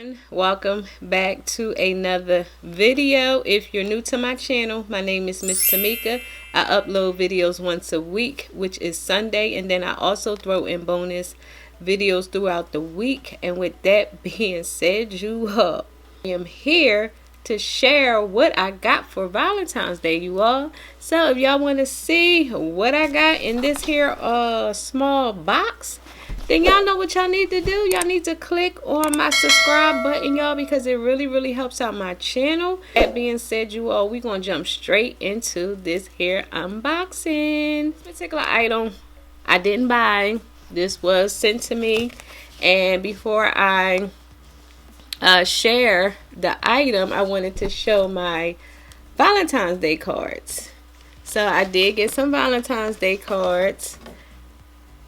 everyone, welcome back to another video. If you're new to my channel, my name is Miss Tamika. I upload videos once a week, which is Sunday, and then I also throw in bonus videos throughout the week. And with that being said, I am here to share what I got for Valentine's Day, you all. So if y'all want to see what I got in this here small box, then y'all know what y'all need to do. Y'all need to click on my subscribe button, y'all, because it really helps out my channel. That being said, you all, we're gonna jump straight into this here unboxing. This particular item I didn't buy. This was sent to me, and before I share the item, I wanted to show my Valentine's Day cards. So I did get some Valentine's Day cards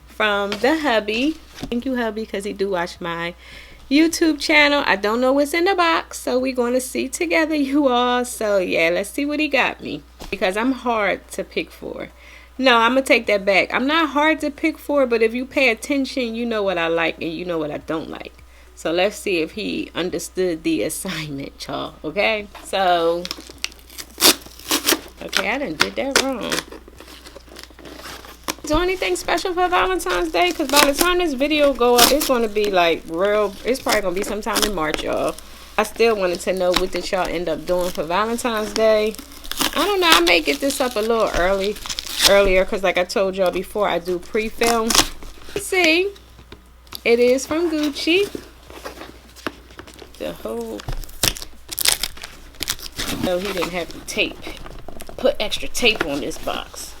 from the hubby. Thank you, hubby, because he do watch my YouTube channel. I don't know what's in the box, so we're going to see together, you all. So yeah, let's see what he got me, because I'm hard to pick for. No, I'm gonna take that back. I'm not hard to pick for, but if you pay attention, you know what I like and you know what I don't like. So let's see if he understood the assignment, y'all. Okay, so okay, I done did that wrong. Do anything special for Valentine's Day? Because by the time this video go up, it's going to be like real. It's probably going to be sometime in March, y'all. I still wanted to know what did y'all end up doing for Valentine's Day. I don't know. I may get this up a little earlier because like I told y'all before, I do pre-film. Let's see. It is from Gucci. The whole... No, he didn't have to put extra tape on this box.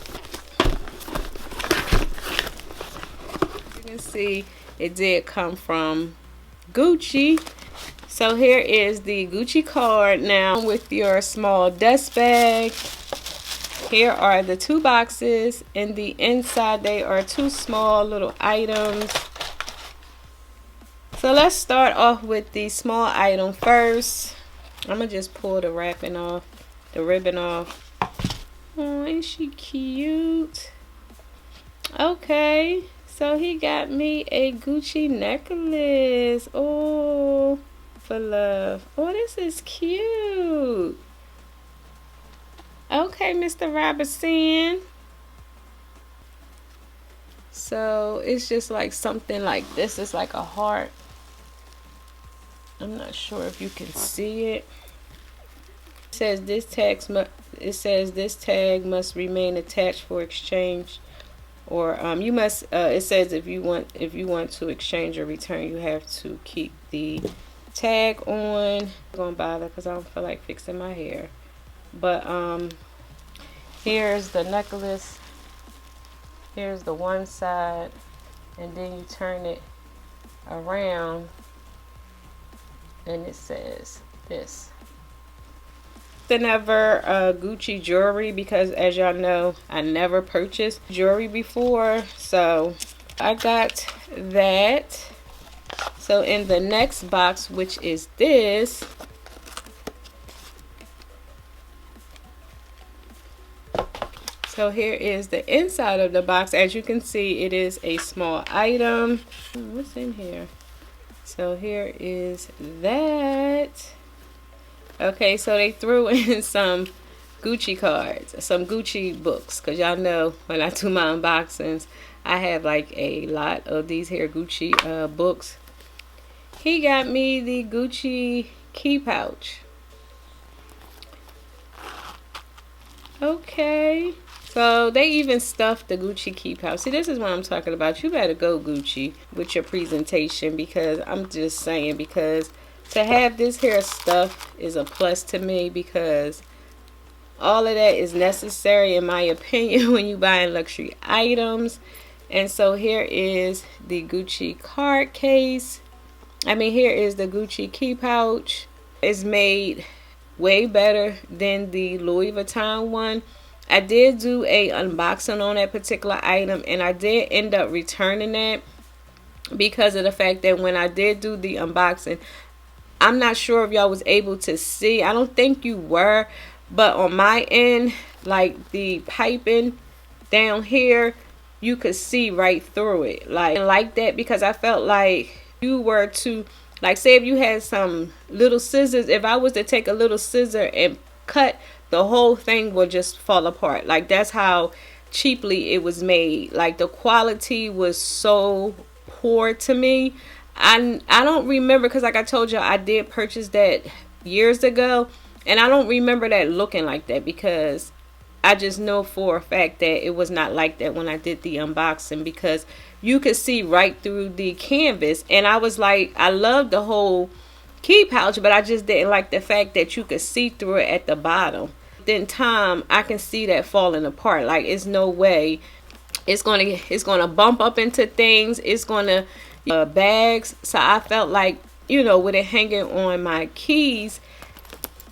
See, it did come from Gucci. So here is the Gucci card now with your small dust bag. Here are the two boxes. In the inside, they are two small little items. So let's start off with the small item first. I'm gonna just pull the wrapping off, the ribbon off. Oh, ain't she cute? Okay. So he got me a Gucci necklace. Oh, for love. Oh, this is cute. Okay, Mr. Robertson. So it's just like something like this. It's like a heart. I'm not sure if you can see it. It says this tag must remain attached for exchange. Or you must. It says if you want to exchange or return, you have to keep the tag on. I'm gonna bother because I don't feel like fixing my hair. But here's the necklace. Here's the one side, and then you turn it around, and it says this. Never Gucci jewelry, because as y'all know, I never purchased jewelry before, so I got that. So in the next box, which is this, so here is the inside of the box. As you can see, it is a small item. What's in here? So here is that. Okay, so they threw in some Gucci cards, some Gucci books, because y'all know when I do my unboxings, I have like a lot of these here Gucci books. He got me the Gucci key pouch. Okay, so they even stuffed the Gucci key pouch. See, this is what I'm talking about. You better go Gucci with your presentation, because I'm just saying, because to have this here stuff is a plus to me, because all of that is necessary in my opinion when you buying luxury items. And so here is the Gucci card case. I mean, here is the Gucci key pouch. It's made way better than the Louis Vuitton one. I did do a unboxing on that particular item, and I did end up returning it because of the fact that when I did do the unboxing, I'm not sure if y'all was able to see. I don't think you were, but on my end, like the piping down here, you could see right through it. Like that, because I felt like you were to Like say if you had some little scissors, if I was to take a little scissor and cut, the whole thing would just fall apart. Like that's how cheaply it was made. Like the quality was so poor to me. I don't remember, because like I told you, I did purchase that years ago, and I don't remember that looking like that, because I just know for a fact that it was not like that when I did the unboxing, because you could see right through the canvas. And I was like, I loved the whole key pouch, but I just didn't like the fact that you could see through it at the bottom. Then time, I can see that falling apart. Like it's no way it's gonna bump up into things. It's gonna bags. So I felt like, you know, with it hanging on my keys,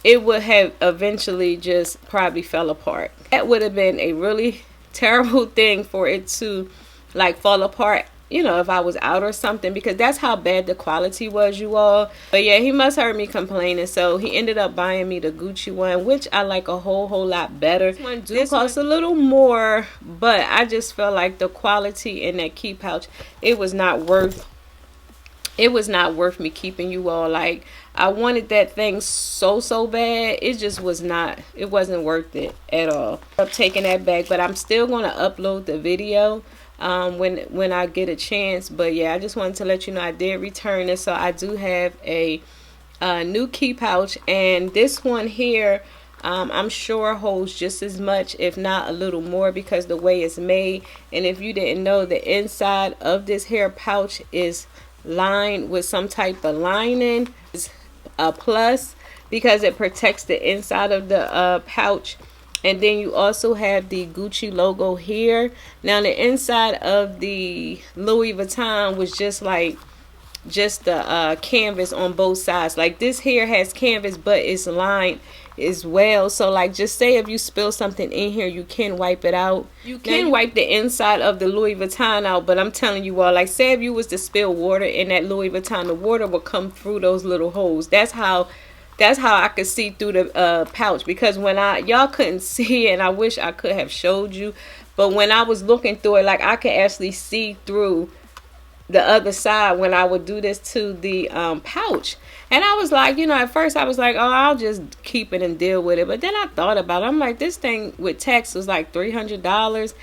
it would have eventually just probably fell apart. That would have been a really terrible thing for it to like fall apart, you know, if I was out or something, because that's how bad the quality was, you all. But yeah, he must heard me complaining, so he ended up buying me the Gucci one, which I like a whole lot better. This cost a little more, but I just felt like the quality in that key pouch, it was not worth me keeping, you all. Like I wanted that thing so bad. It just was not, it wasn't worth it at all. I'm taking that back, but I'm still going to upload the video when I get a chance. But yeah, I just wanted to let you know I did return it. So I do have a new key pouch, and this one here I'm sure holds just as much, if not a little more, because the way it's made. And if you didn't know, the inside of this hair pouch is lined with some type of lining. It's a plus because it protects the inside of the pouch. And then you also have the Gucci logo here. Now the inside of the Louis Vuitton was just the canvas on both sides. Like this here has canvas, but it's lined as well. So like, just say if you spill something in here, you can wipe it out. You can wipe the inside of the Louis Vuitton out, but I'm telling you all, like say if you was to spill water in that Louis Vuitton, the water will come through those little holes. That's how I could see through the pouch, because when y'all couldn't see it, and I wish I could have showed you, but when I was looking through it, like I could actually see through the other side when I would do this to the pouch. And I was like, you know, at first I was like, oh, I'll just keep it and deal with it. But then I thought about it. I'm like, this thing with tax was like $300.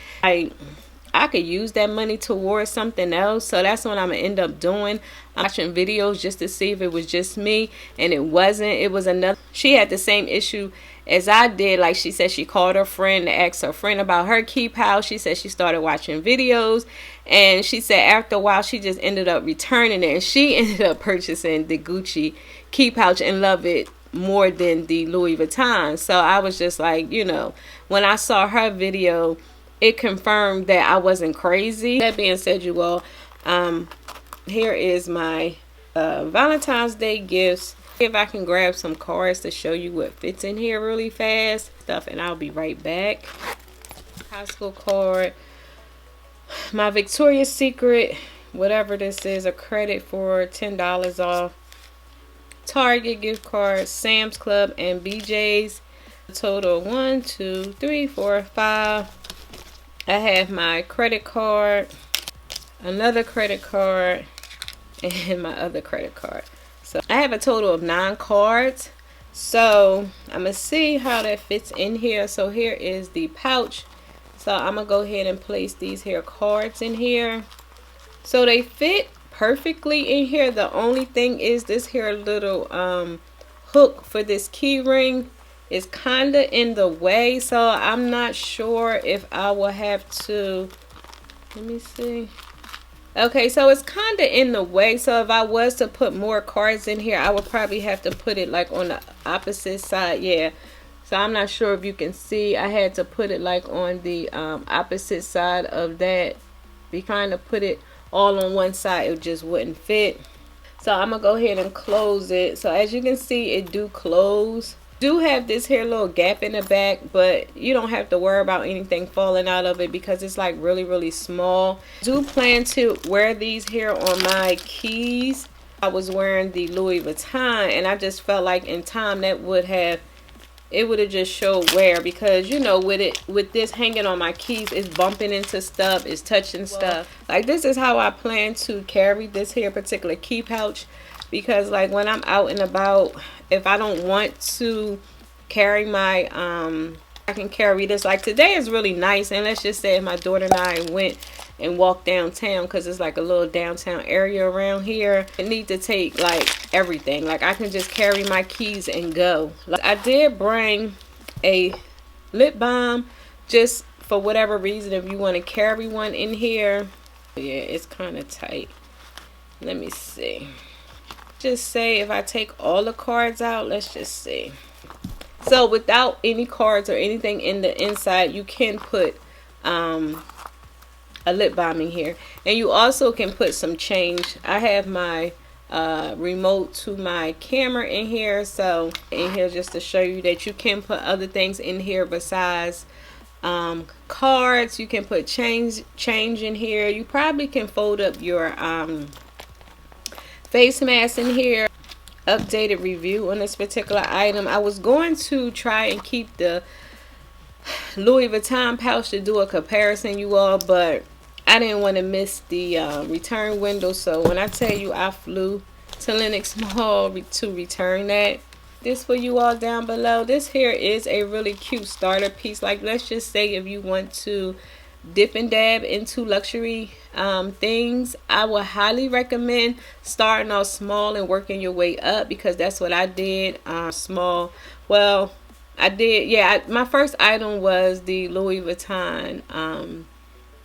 I could use that money towards something else. So that's what I'm gonna end up doing. I'm watching videos just to see if it was just me, and it wasn't. It was another. She had the same issue as I did. Like she said, she called her friend to ask her friend about her key pouch. She said she started watching videos, and she said after a while she just ended up returning it, and she ended up purchasing the Gucci key pouch and love it more than the Louis Vuitton. So I was just like, you know, when I saw her video, it confirmed that I wasn't crazy. That being said, you all, here is my Valentine's Day gifts. If I can grab some cards to show you what fits in here really fast and I'll be right back. High school card, my Victoria's Secret, whatever this is, a credit for $10 off, Target gift card, Sam's Club, and BJ's. A total of 1, 2, 3, 4, 5. I have my credit card, another credit card, and my other credit card. So I have a total of 9 cards. So I'm going to see how that fits in here. So here is the pouch. So I'm going to go ahead and place these here cards in here. So they fit perfectly in here. The only thing is this here little hook for this key ring is kind of in the way. So I'm not sure if I will have to, let me see. Okay, so it's kind of in the way. So if I was to put more cards in here, I would probably have to put it like on the opposite side. Yeah, so I'm not sure if you can see. I had to put it like on the opposite side of that. If you kind of put it all on one side, it just wouldn't fit. So I'm gonna go ahead and close it. So as you can see, it do close. Do have this here little gap in the back, but you don't have to worry about anything falling out of it because it's like really small. Do plan to wear these here on my keys. I was wearing the Louis Vuitton, and I just felt like in time that would have just showed wear, because you know, with this hanging on my keys, it's bumping into stuff, it's touching stuff. Like this is how I plan to carry this here particular key pouch. because like when I'm out and about, if I don't want to carry my I can carry this. Like today is really nice, and let's just say if my daughter and I went and walked downtown, because it's like a little downtown area around here, I need to take like everything. Like I can just carry my keys and go. Like I did bring a lip balm just for whatever reason, if you want to carry one in here. Yeah, it's kind of tight. Let me see. Just say if I take all the cards out, let's just see. So without any cards or anything in the inside, you can put a lip balm in here, and you also can put some change. I have my remote to my camera in here, so in here just to show you that you can put other things in here besides cards. You can put change in here. You probably can fold up your face mask in here. Updated review on this particular item. I was going to try and keep the Louis Vuitton pouch to do a comparison, you all, but I didn't want to miss the return window. So when I tell you I flew to Lenox Mall to return that. This for you all down below. This here is a really cute starter piece. Like let's just say if you want to dip and dab into luxury things, I would highly recommend starting off small and working your way up, because that's what I did. Small. Well, I did. Yeah, my first item was the Louis Vuitton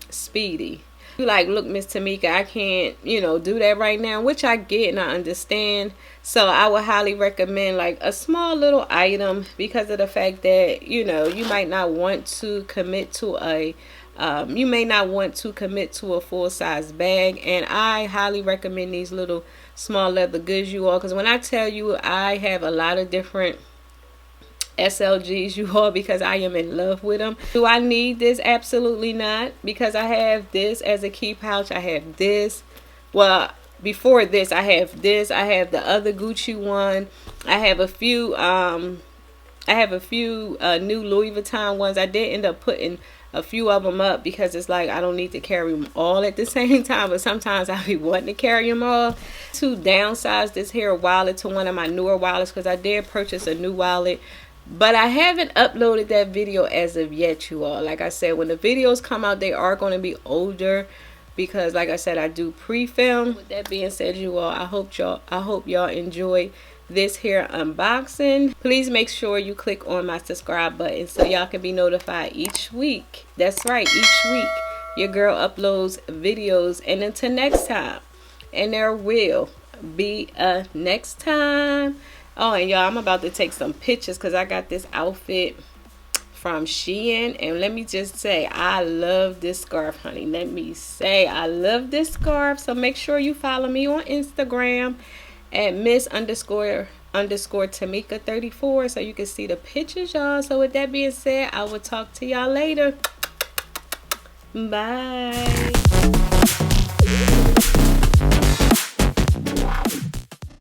Speedy. You like, look, Miss Tamika, I can't, you know, do that right now, which I get and I understand. So I would highly recommend like a small little item, because of the fact that, you know, you might not want to commit to a full-size bag. And I highly recommend these little small leather goods, you all, because when I tell you I have a lot of different SLGs, you all, because I am in love with them. Do I need this? Absolutely not, because I have this as a key pouch. I have this. Well, before this I have this. I have the other Gucci one. I have a few new Louis Vuitton ones. I did end up putting a few of them up, because it's like I don't need to carry them all at the same time, but sometimes I be wanting to carry them all. To downsize this here wallet to one of my newer wallets, because I did purchase a new wallet, but I haven't uploaded that video as of yet, you all. Like I said, when the videos come out, they are going to be older, because like I said, I do pre-film. With that being said, you all, I hope y'all enjoy this here unboxing. Please make sure you click on my subscribe button so y'all can be notified each week. That's right, each week your girl uploads videos. And until next time, and there will be a next time. Oh, and y'all, I'm about to take some pictures, because I got this outfit from Shein, and let me just say, I love this scarf, honey. Let me say, I love this scarf. So make sure you follow me on Instagram at Miss_Tamika 34, so you can see the pictures, y'all. So with that being said, I will talk to y'all later. Bye.